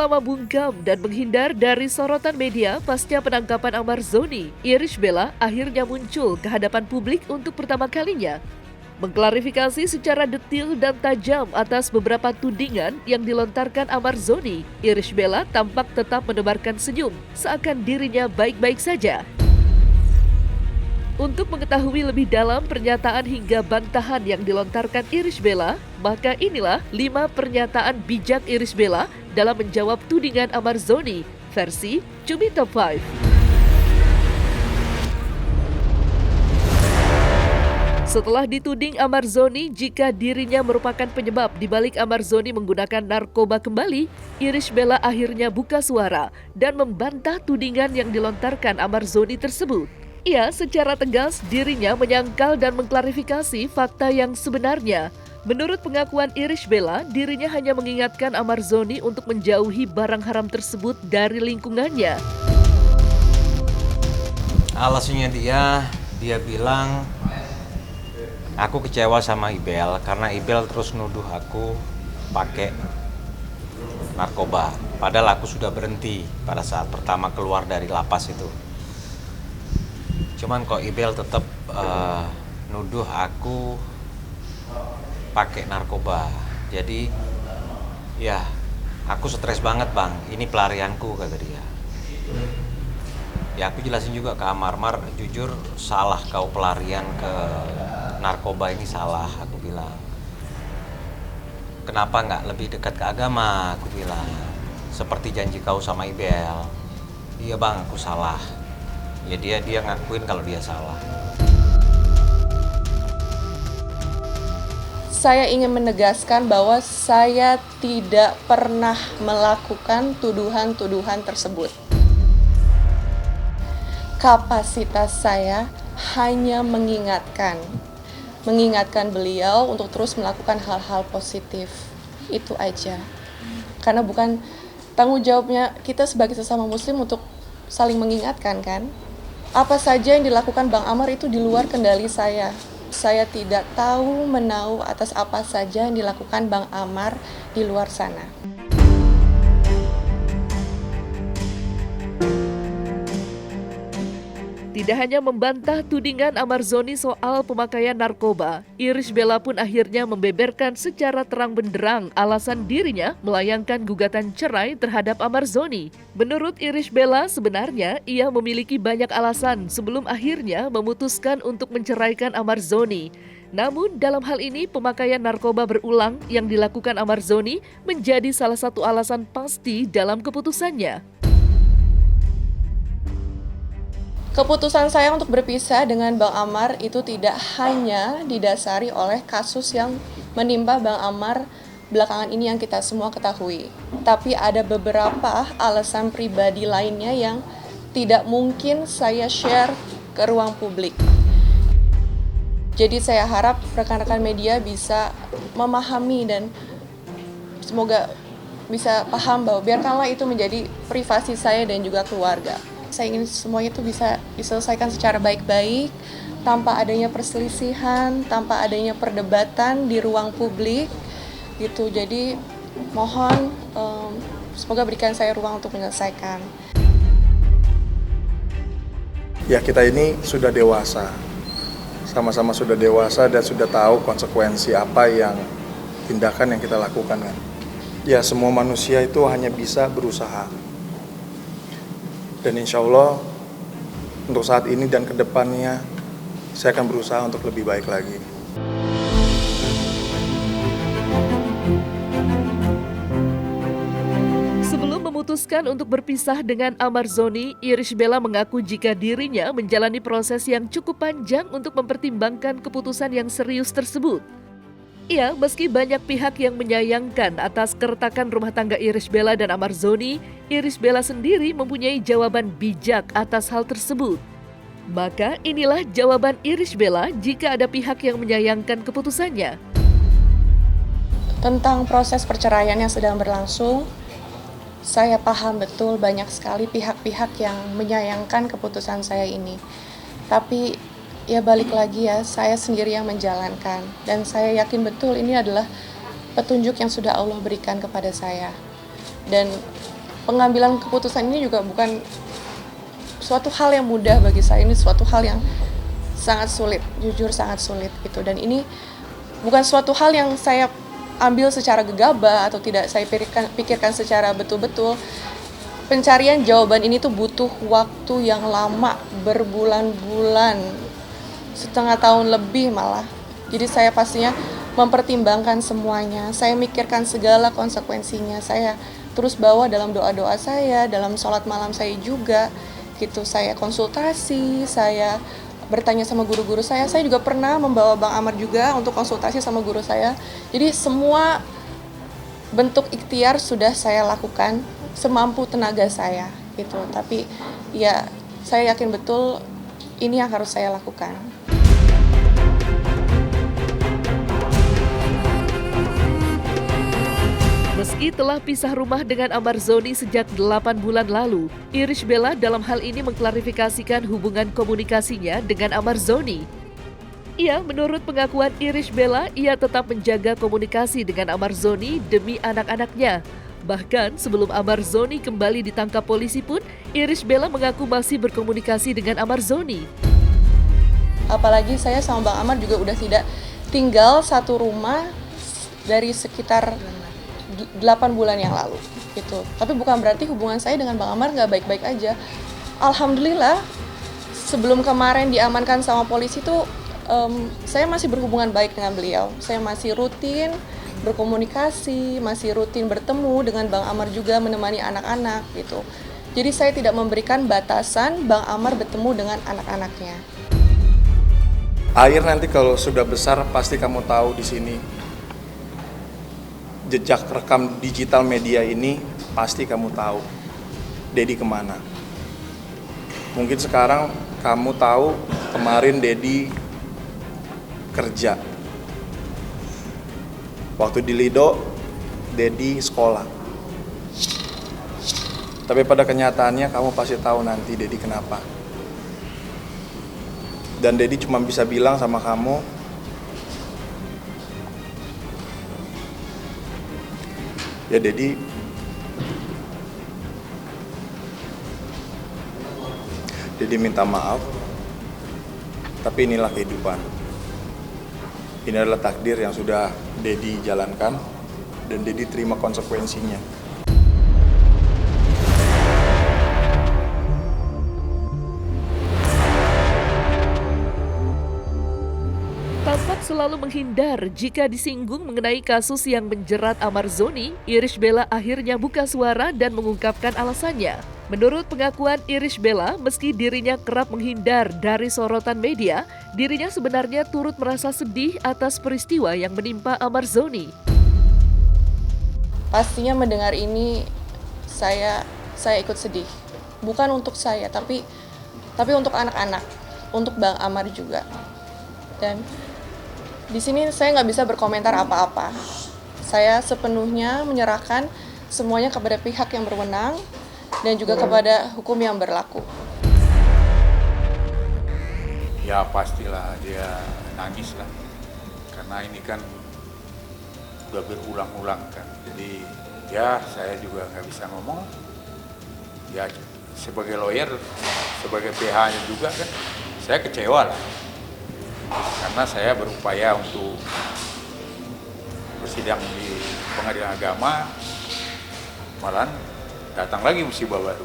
lama bungkam dan menghindar dari sorotan media pasca penangkapan Ahmad Zoni, Irish Bella akhirnya muncul ke hadapan publik untuk pertama kalinya. Mengklarifikasi secara detil dan tajam atas beberapa tudingan yang dilontarkan Ahmad Zoni, Irish Bella tampak tetap menebarkan senyum, seakan dirinya baik-baik saja. Untuk mengetahui lebih dalam pernyataan hingga bantahan yang dilontarkan Irish Bella, maka inilah 5 pernyataan bijak Irish Bella dalam menjawab tudingan Ahmad Zoni versi Cumi Top 5. Setelah dituding Ahmad Zoni jika dirinya merupakan penyebab dibalik Ahmad Zoni menggunakan narkoba kembali, Irish Bella akhirnya buka suara dan membantah tudingan yang dilontarkan Ahmad Zoni tersebut. Ia secara tegas dirinya menyangkal dan mengklarifikasi fakta yang sebenarnya. Menurut pengakuan Irish Bella, dirinya hanya mengingatkan Ahmad Zoni untuk menjauhi barang haram tersebut dari lingkungannya. Alasannya dia bilang, aku kecewa sama Ibel karena Ibel terus nuduh aku pakai narkoba. Padahal aku sudah berhenti pada saat pertama keluar dari lapas itu. Cuman kok Ibel tetap nuduh aku pakai narkoba. Jadi ya aku stres banget bang, ini pelarianku kata dia. Ya aku jelasin juga ke Amar, jujur salah kau pelarian ke narkoba ini salah, aku bilang. Kenapa nggak lebih dekat ke agama, aku bilang. Seperti janji kau sama Ibel. Iya bang, aku salah. Ya dia ngakuin kalau dia salah. Saya ingin menegaskan bahwa saya tidak pernah melakukan tuduhan-tuduhan tersebut. Kapasitas saya hanya mengingatkan beliau untuk terus melakukan hal-hal positif. Itu aja. Karena bukan tanggung jawabnya kita sebagai sesama muslim untuk saling mengingatkan kan. Apa saja yang dilakukan Bang Amar itu di luar kendali saya. Saya tidak tahu menahu atas apa saja yang dilakukan Bang Amar di luar sana. Tidak hanya membantah tudingan Ahmad Zoni soal pemakaian narkoba, Irish Bella pun akhirnya membeberkan secara terang benderang alasan dirinya melayangkan gugatan cerai terhadap Ahmad Zoni. Menurut Irish Bella, sebenarnya ia memiliki banyak alasan sebelum akhirnya memutuskan untuk menceraikan Ahmad Zoni. Namun dalam hal ini pemakaian narkoba berulang yang dilakukan Ahmad Zoni menjadi salah satu alasan pasti dalam keputusannya. Keputusan saya untuk berpisah dengan Bang Amar itu tidak hanya didasari oleh kasus yang menimpa Bang Amar belakangan ini yang kita semua ketahui. Tapi ada beberapa alasan pribadi lainnya yang tidak mungkin saya share ke ruang publik. Jadi saya harap rekan-rekan media bisa memahami dan semoga bisa paham bahwa biarkanlah itu menjadi privasi saya dan juga keluarga. Saya ingin semuanya itu bisa diselesaikan secara baik-baik, tanpa adanya perselisihan, tanpa adanya perdebatan di ruang publik, gitu. Jadi mohon semoga berikan saya ruang untuk menyelesaikan. Ya kita ini sudah dewasa, sama-sama sudah dewasa dan sudah tahu konsekuensi apa yang tindakan yang kita lakukan kan. Ya semua manusia itu hanya bisa berusaha. Dan insya Allah untuk saat ini dan kedepannya saya akan berusaha untuk lebih baik lagi. Sebelum memutuskan untuk berpisah dengan Ahmad Zoni, Irish Bella mengaku jika dirinya menjalani proses yang cukup panjang untuk mempertimbangkan keputusan yang serius tersebut. Ya, meski banyak pihak yang menyayangkan atas keretakan rumah tangga Irish Bella dan Ahmad Zoni, Irish Bella sendiri mempunyai jawaban bijak atas hal tersebut. Maka inilah jawaban Irish Bella jika ada pihak yang menyayangkan keputusannya. Tentang proses perceraian yang sedang berlangsung, saya paham betul banyak sekali pihak-pihak yang menyayangkan keputusan saya ini. Tapi ya balik lagi ya, saya sendiri yang menjalankan. Dan saya yakin betul ini adalah petunjuk yang sudah Allah berikan kepada saya. Dan pengambilan keputusan ini juga bukan suatu hal yang mudah bagi saya. Ini suatu hal yang sangat sulit, jujur sangat sulit gitu. Dan ini bukan suatu hal yang saya ambil secara gegabah atau tidak saya pikirkan secara betul-betul. Pencarian jawaban ini tuh butuh waktu yang lama, berbulan-bulan, setengah tahun lebih malah. Jadi saya pastinya mempertimbangkan semuanya, saya mikirkan segala konsekuensinya, saya terus bawa dalam doa-doa saya, dalam sholat malam saya juga, gitu. Saya konsultasi, saya bertanya sama guru-guru saya juga pernah membawa Bang Amar juga untuk konsultasi sama guru saya. Jadi semua bentuk ikhtiar sudah saya lakukan semampu tenaga saya, gitu. Tapi ya saya yakin betul ini yang harus saya lakukan. Meski telah pisah rumah dengan Amar Zoni sejak 8 bulan lalu, Irish Bella dalam hal ini mengklarifikasikan hubungan komunikasinya dengan Amar Zoni. Menurut pengakuan Irish Bella, ia tetap menjaga komunikasi dengan Amar Zoni demi anak-anaknya. Bahkan sebelum Amar Zoni kembali ditangkap polisi pun, Irish Bella mengaku masih berkomunikasi dengan Amar Zoni. Apalagi saya sama Bang Amar juga udah tidak tinggal satu rumah dari sekitar 8 bulan yang lalu gitu. Tapi bukan berarti hubungan saya dengan Bang Amar nggak baik-baik aja. Alhamdulillah sebelum kemarin diamankan sama polisi tuh saya masih berhubungan baik dengan beliau. Saya masih rutin berkomunikasi, masih rutin bertemu dengan Bang Amar juga, menemani anak-anak gitu. Jadi saya tidak memberikan batasan Bang Amar bertemu dengan anak-anaknya. Air nanti kalau sudah besar pasti kamu tahu di sini. Jejak rekam digital media ini pasti kamu tahu Dedi kemana. Mungkin sekarang kamu tahu kemarin Dedi kerja. Waktu di Lido, Dedi sekolah. Tapi pada kenyataannya kamu pasti tahu nanti Dedi kenapa. Dan Dedi cuma bisa bilang sama kamu, ya Dedi minta maaf, tapi inilah kehidupan. Ini adalah takdir yang sudah Dedi jalankan dan Dedi terima konsekuensinya. Tampak selalu menghindar jika disinggung mengenai kasus yang menjerat Amar Zoni, Irish Bella akhirnya buka suara dan mengungkapkan alasannya. Menurut pengakuan Irish Bella, meski dirinya kerap menghindar dari sorotan media, dirinya sebenarnya turut merasa sedih atas peristiwa yang menimpa Amar Zoni. Pastinya mendengar ini saya ikut sedih. Bukan untuk saya, tapi untuk anak-anak, untuk Bang Amar juga. Dan di sini saya nggak bisa berkomentar apa-apa. Saya sepenuhnya menyerahkan semuanya kepada pihak yang berwenang dan juga kepada hukum yang berlaku. Ya pastilah dia nangis lah, karena ini kan udah berulang-ulang kan. Jadi ya saya juga nggak bisa ngomong. Ya sebagai lawyer, sebagai PH-nya juga kan, saya kecewa lah. Karena saya berupaya untuk bersidang di pengadilan agama, malah datang lagi musibah baru.